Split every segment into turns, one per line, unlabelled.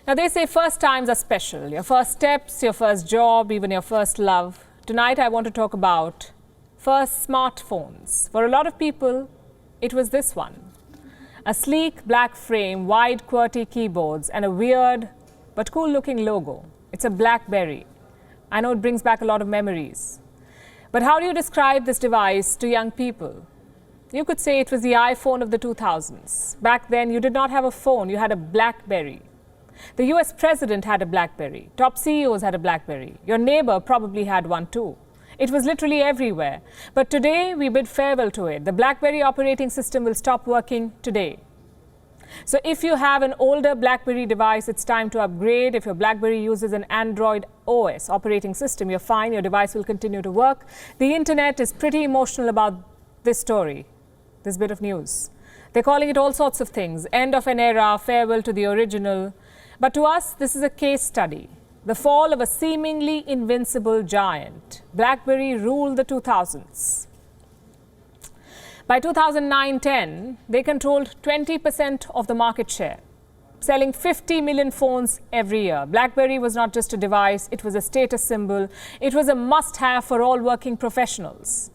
Now, they say first times are special. Your first steps, your first job, even your first love. Tonight, I want to talk about first smartphones. For a lot of people, it was this one. A sleek black frame, wide QWERTY keyboards, and a weird but cool-looking logo. It's a Blackberry. I know it brings back a lot of memories. But how do you describe this device to young people? You could say it was the iPhone of the 2000s. Back then, you did not have a phone, you had a Blackberry. The US president had a Blackberry. Top CEOs had a Blackberry. Your neighbor probably had one too. It was literally everywhere. But today, we bid farewell to it. The Blackberry operating system will stop working today. So if you have an older Blackberry device, it's time to upgrade. If your Blackberry uses an Android OS operating system, you're fine. Your device will continue to work. The internet is pretty emotional about this story, this bit of news. They're calling it all sorts of things. End of an era, farewell to the original. But to us, this is a case study. The fall of a seemingly invincible giant. Blackberry ruled the 2000s. By 2009-10, they controlled 20% of the market share, selling 50 million phones every year. Blackberry was not just a device, it was a status symbol. It was a must-have for all working professionals.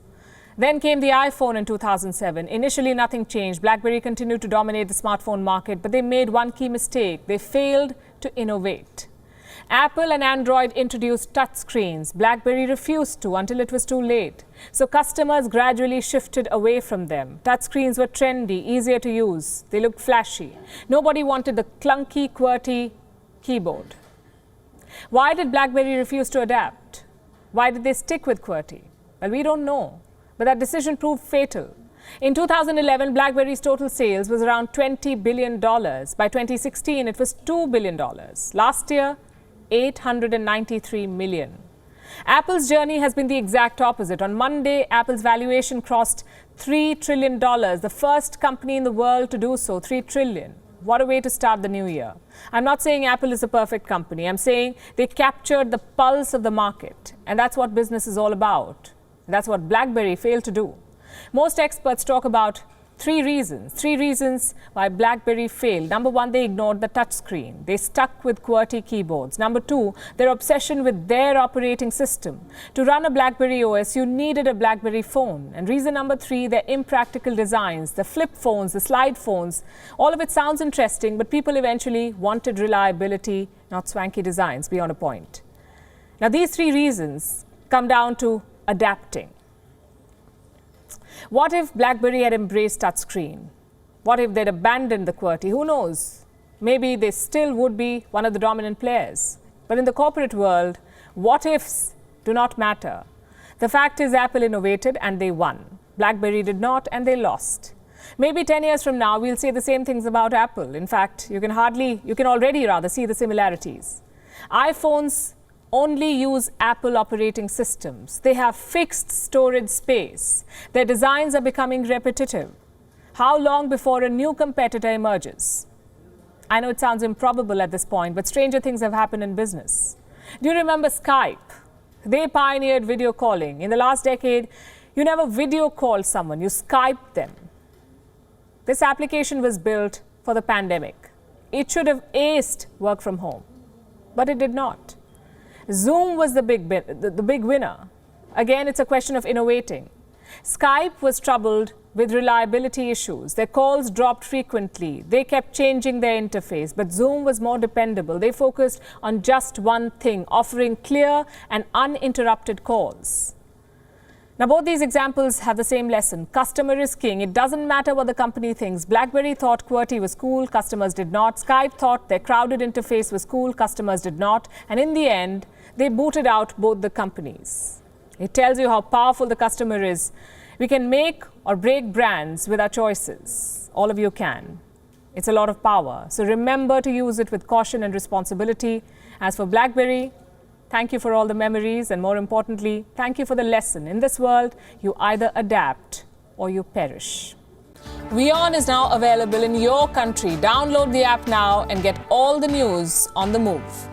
Then came the iPhone in 2007. Initially, nothing changed. Blackberry continued to dominate the smartphone market, but they made one key mistake. They failed to innovate. Apple and Android introduced touchscreens. Blackberry refused to until it was too late. So customers gradually shifted away from them. Touchscreens were trendy, easier to use. They looked flashy. Nobody wanted the clunky QWERTY keyboard. Why did Blackberry refuse to adapt? Why did they stick with QWERTY? Well, we don't know. But that decision proved fatal. In 2011, Blackberry's total sales was around $20 billion. By 2016, it was $2 billion. Last year, 893 million. Apple's journey has been the exact opposite. On Monday, Apple's valuation crossed $3 trillion, the first company in the world to do so, $3 trillion. What a way to start the new year. I'm not saying Apple is a perfect company. I'm saying they captured the pulse of the market. And that's what business is all about. That's what Blackberry failed to do. Most experts talk about three reasons why Blackberry failed. Number one, they ignored the touchscreen. They stuck with QWERTY keyboards. Number two, their obsession with their operating system. To run a Blackberry OS, you needed a Blackberry phone. And reason number three, their impractical designs, the flip phones, the slide phones. All of it sounds interesting, but people eventually wanted reliability, not swanky designs, beyond a point. Now, these three reasons come down to adapting. What if Blackberry had embraced touchscreen? What if they'd abandoned the QWERTY? Who knows? Maybe they still would be one of the dominant players. But in the corporate world, what ifs do not matter. The fact is Apple innovated and they won. Blackberry did not and they lost. Maybe 10 years from now, we'll say the same things about Apple. In fact, you can already see the similarities. iPhones only use Apple operating systems. They have fixed storage space. Their designs are becoming repetitive. How long before a new competitor emerges? I know it sounds improbable at this point, but stranger things have happened in business. Do you remember Skype? They pioneered video calling. In the last decade, you never video called someone, you Skyped them. This application was built for the pandemic. It should have aced work from home, but it did not. Zoom was the big winner. Again, it's a question of innovating. Skype was troubled with reliability issues. Their calls dropped frequently. They kept changing their interface, but Zoom was more dependable. They focused on just one thing, offering clear and uninterrupted calls. Now, both these examples have the same lesson. Customer is king. It doesn't matter what the company thinks. Blackberry thought QWERTY was cool. Customers did not. Skype thought their crowded interface was cool. Customers did not. And in the end, they booted out both the companies. It tells you how powerful the customer is. We can make or break brands with our choices. All of you can. It's a lot of power. So remember to use it with caution and responsibility. As for Blackberry, thank you for all the memories, and more importantly, thank you for the lesson. In this world, you either adapt or you perish. WION is now available in your country. Download the app now and get all the news on the move.